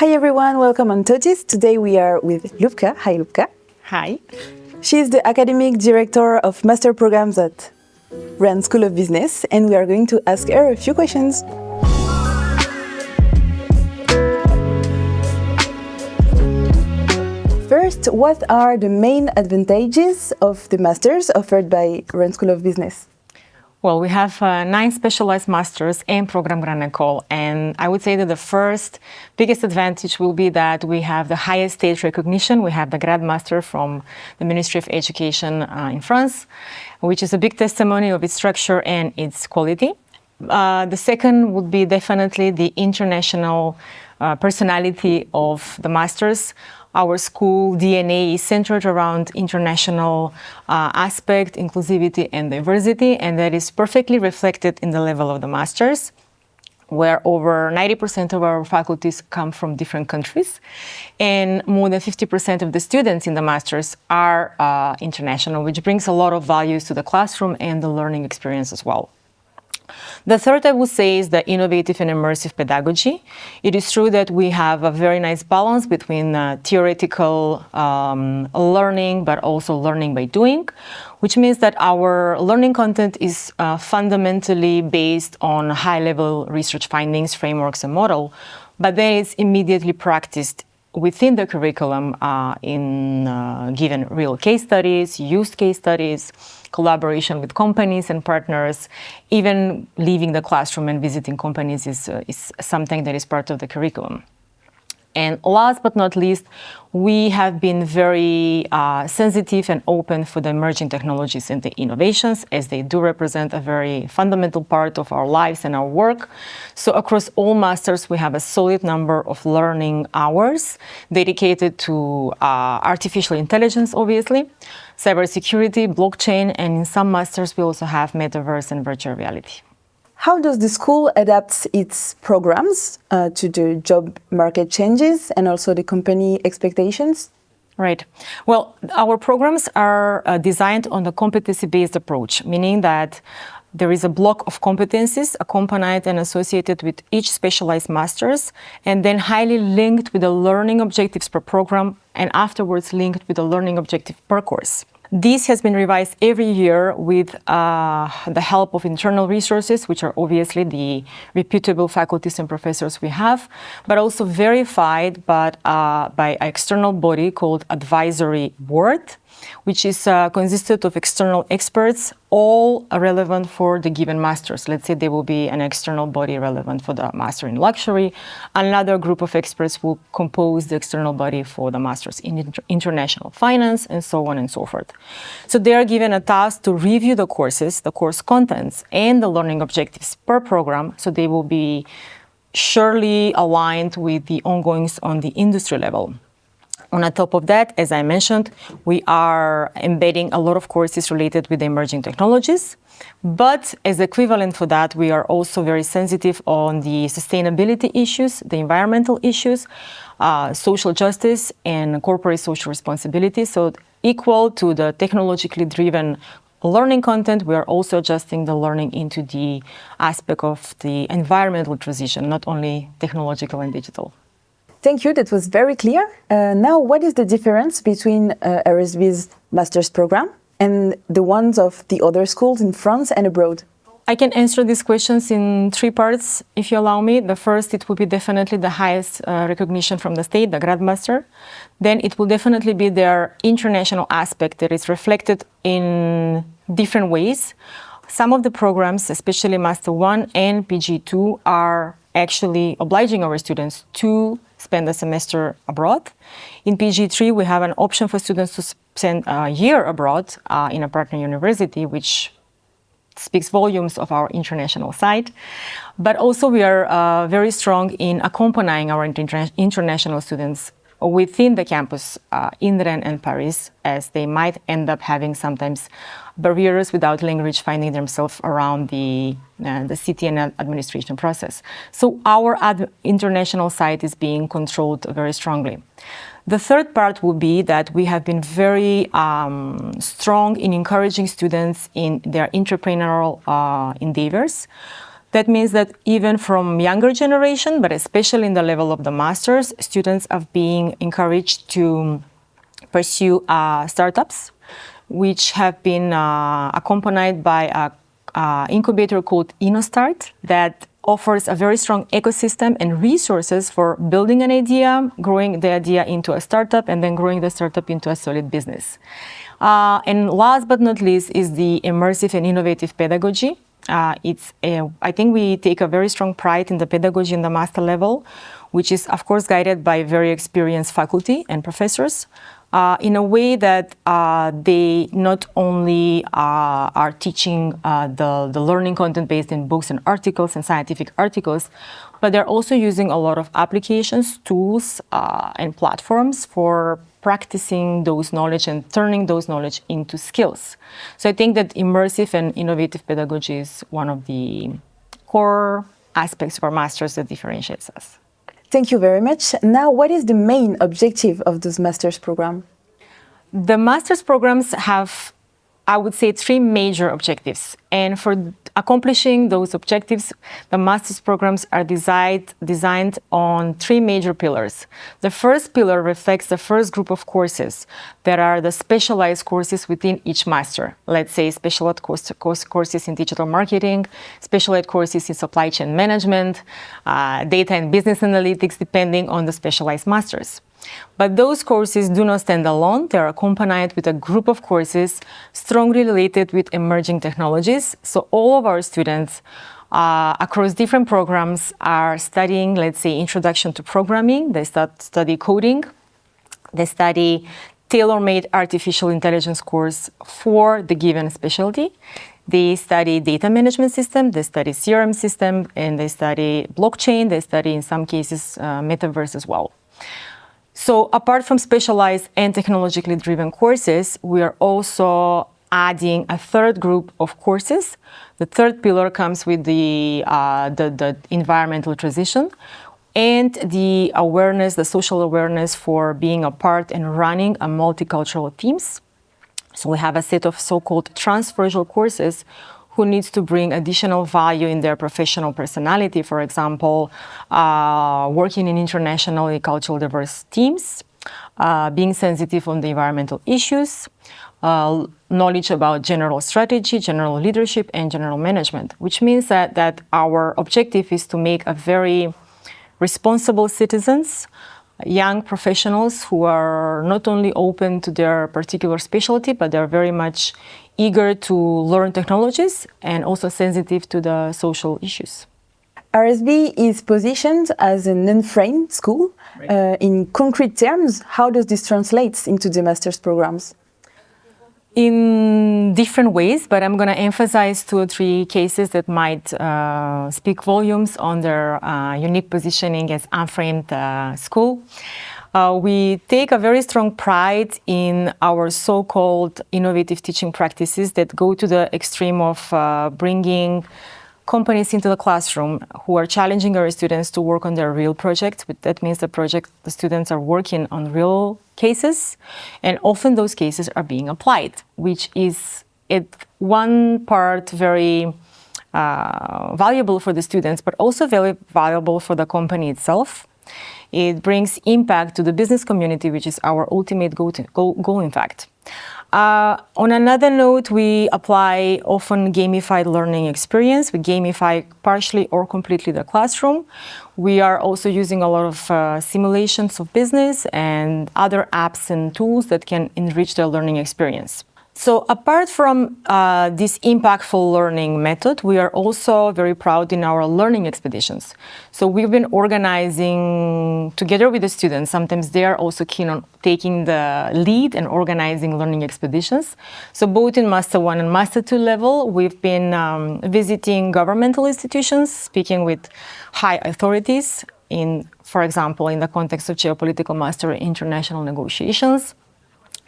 Hi everyone, welcome on Totis. Today we are with Ljupka. Hi Ljupka. Hi. She is the academic director of master programs at Rennes School of Business, and we are going to ask her a few questions. First, what are the main advantages of the masters offered by Rennes School of Business? Well, we have 9 specialized masters in Program Grande École, and I would say that the first biggest advantage will be that we have the highest state recognition. We have the Grad Master from the Ministry of Education in France, which is a big testimony of its structure and its quality. The second would be definitely the international personality of the masters. Our school DNA is centered around international aspect, inclusivity and diversity, and that is perfectly reflected in the level of the masters, where over 90% of our faculties come from different countries, and more than 50% of the students in the masters are international, which brings a lot of values to the classroom and the learning experience as well. The third, I would say, is the innovative and immersive pedagogy. It is true that we have a very nice balance between theoretical learning, but also learning by doing, which means that our learning content is fundamentally based on high-level research findings, frameworks, and model, but then it's immediately practiced within the curriculum in given real case studies, used case studies, collaboration with companies and partners. Even leaving the classroom and visiting companies is something that is part of the curriculum. And last but not least, we have been very sensitive and open for the emerging technologies and the innovations, as they do represent a very fundamental part of our lives and our work. So across all masters, we have a solid number of learning hours dedicated to artificial intelligence, obviously, cybersecurity, blockchain, and in some masters, we also have metaverse and virtual reality. How does the school adapt its programs to the job market changes and also the company expectations? Right. Well, our programs are designed on a competency-based approach, meaning that there is a block of competencies accompanied and associated with each specialized masters, and then highly linked with the learning objectives per program, and afterwards linked with the learning objective per course. This has been revised every year with the help of internal resources, which are obviously the reputable faculties and professors we have, but also verified by an external body called Advisory Board, which is consisted of external experts, all relevant for the given masters. Let's say there will be an external body relevant for the master in luxury. Another group of experts will compose the external body for the masters in international finance, and so on and so forth. So they are given a task to review the courses, the course contents, and the learning objectives per program, so they will be surely aligned with the ongoings on the industry level. On top of that, as I mentioned, we are embedding a lot of courses related with the emerging technologies. But as equivalent for that, we are also very sensitive on the sustainability issues, the environmental issues, social justice, and corporate social responsibility. So equal to the technologically driven learning content, we are also adjusting the learning into the aspect of the environmental transition, not only technological and digital. Thank you, that was very clear. Now, what is the difference between RSB's master's program and the ones of the other schools in France and abroad? I can answer these questions in 3 parts, if you allow me. The first, it will be definitely the highest recognition from the state, the Grad Master. Then it will definitely be their international aspect that is reflected in different ways. Some of the programs, especially Master 1 and PG2, are actually obliging our students to spend a semester abroad. In PG3, we have an option for students to spend a year abroad in a partner university, which speaks volumes of our international side. But also we are very strong in accompanying our international students within the campus in Rennes and Paris, as they might end up having sometimes barriers without language finding themselves around the city and administration process. So our international side is being controlled very strongly. The third part will be that we have been very strong in encouraging students in their entrepreneurial endeavors. That means that even from younger generation, but especially in the level of the masters, students are being encouraged to pursue startups, which have been accompanied by an incubator called InnoStart that offers a very strong ecosystem and resources for building an idea, growing the idea into a startup, and then growing the startup into a solid business. And last but not least is the immersive and innovative pedagogy. I think we take a very strong pride in the pedagogy in the master level, which is of course guided by very experienced faculty and professors, in a way that they not only are teaching the learning content based in books and articles and scientific articles, but they're also using a lot of applications, tools, and platforms for practicing those knowledge and turning those knowledge into skills. So I think that immersive and innovative pedagogy is one of the core aspects of our masters that differentiates us. Thank you very much. Now, what is the main objective of this master's program? The master's programs have, I would say, three major objectives. And for accomplishing those objectives, the master's programs are designed on three major pillars. The first pillar reflects the first group of courses that are the specialized courses within each master. Let's say specialized courses in digital marketing, specialized courses in supply chain management, data and business analytics, depending on the specialized masters. But those courses do not stand alone. They are accompanied with a group of courses strongly related with emerging technologies. So all of our students across different programs are studying, let's say, introduction to programming. They study coding. They study tailor-made artificial intelligence course for the given specialty. They study data management system, they study CRM system, and they study blockchain. They study, in some cases, metaverse as well. So apart from specialized and technologically driven courses, we are also adding a third group of courses. The third pillar comes with the environmental transition and the awareness, the social awareness for being a part and running a multicultural teams. So we have a set of so-called transversal courses who needs to bring additional value in their professional personality, for example, working in internationally culturally diverse teams, being sensitive on the environmental issues, knowledge about general strategy, general leadership, and general management, which means that our objective is to make a very responsible citizens, young professionals who are not only open to their particular specialty, but they're very much eager to learn technologies and also sensitive to the social issues. RSB is positioned as an unframed school. Right. In concrete terms, how does this translate into the master's programs? In different ways, but I'm going to emphasize 2 or 3 cases that might speak volumes on their unique positioning as unframed school. We take a very strong pride in our so-called innovative teaching practices that go to the extreme of bringing companies into the classroom who are challenging our students to work on their real projects. That means the students are working on real cases, and often those cases are being applied, which is at one part very valuable for the students, but also very valuable for the company itself. It brings impact to the business community, which is our ultimate goal in fact. On another note, we apply often gamified learning experience. We gamify partially or completely the classroom. We are also using a lot of simulations of business and other apps and tools that can enrich the learning experience. So apart from this impactful learning method, we are also very proud in our learning expeditions. So we've been organizing together with the students. Sometimes they are also keen on taking the lead and organizing learning expeditions. So both in Master 1 and Master 2 level, we've been visiting governmental institutions, speaking with high authorities for example, in the context of geopolitical mastery, international negotiations.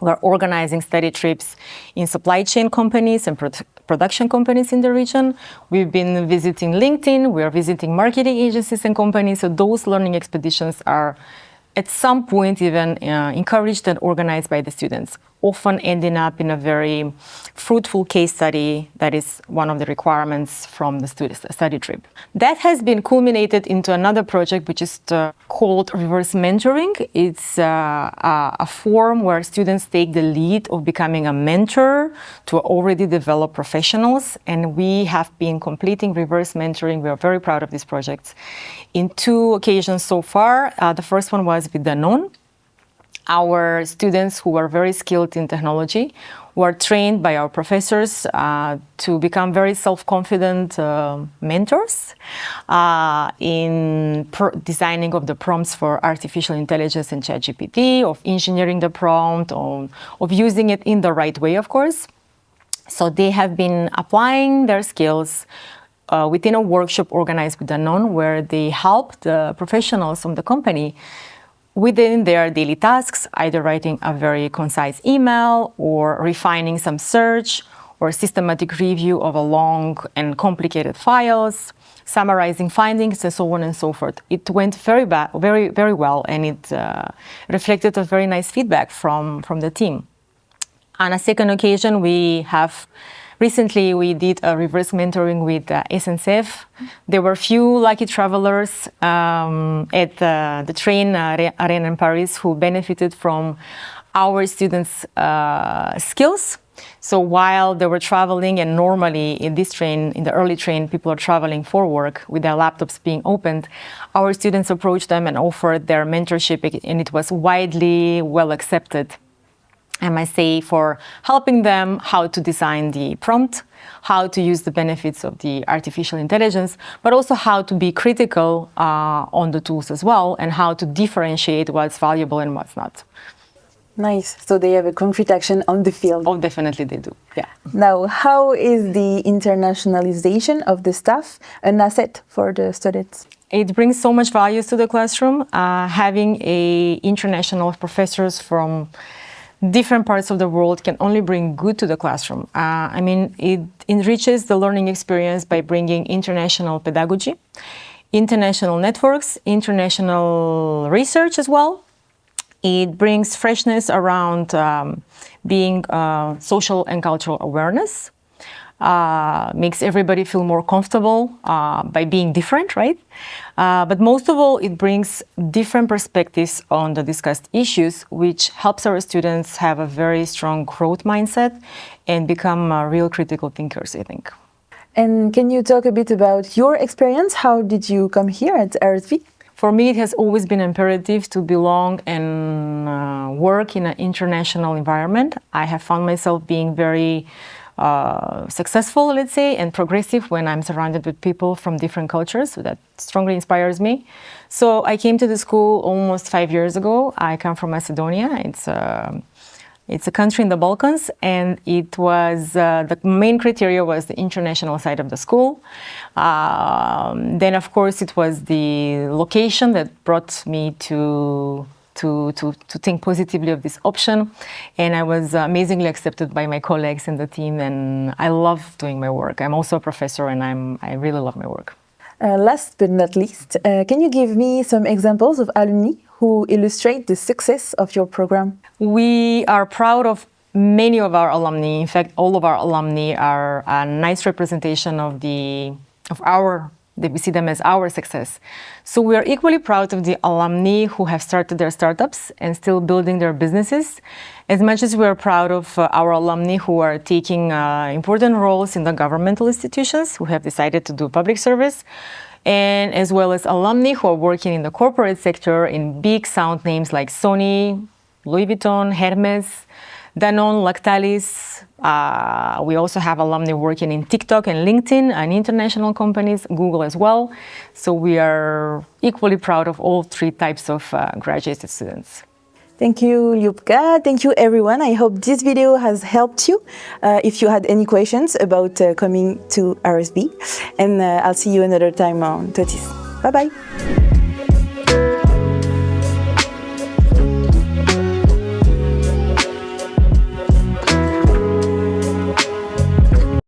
We're organizing study trips in supply chain companies and production companies in the region. We've been visiting LinkedIn, we're visiting marketing agencies and companies. So those learning expeditions are at some point even encouraged and organized by the students. often ending up in a very fruitful case study that is one of the requirements from the study trip. That has been culminated into another project which is called reverse mentoring. It's a form where students take the lead of becoming a mentor to already developed professionals, and we have been completing reverse mentoring. We are very proud of these projects in 2 occasions so far. The first one was with Danone. Our students who are very skilled in technology were trained by our professors to become very self-confident mentors in designing of the prompts for artificial intelligence and ChatGPT, of engineering the prompt, of using it in the right way, of course. So they have been applying their skills within a workshop organized with Danone, where they help the professionals from the company within their daily tasks, either writing a very concise email or refining some search or systematic review of a long and complicated files, summarizing findings, and so on and so forth. It went very well, and it reflected a very nice feedback from the team. On a second occasion, recently we did a reverse mentoring with SNCF. There were few lucky travelers at the train Rennes in Paris who benefited from our students' skills. So while they were traveling, and normally in this train, in the early train, people are traveling for work with their laptops being opened, our students approached them and offered their mentorship, and it was widely well accepted, I must say, for helping them how to design the prompt, how to use the benefits of the artificial intelligence, but also how to be critical on the tools as well, and how to differentiate what's valuable and what's not. Nice. So they have a concrete action on the field. Oh, definitely they do, yeah. Now, how is the internationalization of the staff an asset for the students? It brings so much value to the classroom. Having international professors from different parts of the world can only bring good to the classroom. I mean, it enriches the learning experience by bringing international pedagogy, international networks, international research as well. It brings freshness around being social and cultural awareness, makes everybody feel more comfortable by being different, right? But most of all, it brings different perspectives on the discussed issues, which helps our students have a very strong growth mindset and become real critical thinkers, I think. And can you talk a bit about your experience? How did you come here at RSB? For me, it has always been imperative to belong and work in an international environment. I have found myself being very successful, let's say, and progressive when I'm surrounded with people from different cultures. So that strongly inspires me. So I came to the school almost 5 years ago. I come from Macedonia. It's a country in the Balkans, and it was the main criteria was the international side of the school. Then, of course, it was the location that brought me to think positively of this option, and I was amazingly accepted by my colleagues in the team, and I love doing my work. I'm also a professor, and I really love my work. Last but not least, can you give me some examples of alumni who illustrate the success of your program? We are proud of many of our alumni. In fact, all of our alumni are a nice representation of we see them as our success. So we are equally proud of the alumni who have started their startups and still building their businesses, as much as we are proud of our alumni who are taking important roles in the governmental institutions, who have decided to do public service, and as well as alumni who are working in the corporate sector in big sound names like Sony, Louis Vuitton, Hermes, Danone, Lactalis. We also have alumni working in TikTok and LinkedIn and international companies, Google as well. So we are equally proud of all three types of graduate students. Thank you, Ljupka. Thank you, everyone. I hope this video has helped you. If you had any questions about coming to RSB, and I'll see you another time on Totis. Bye-bye.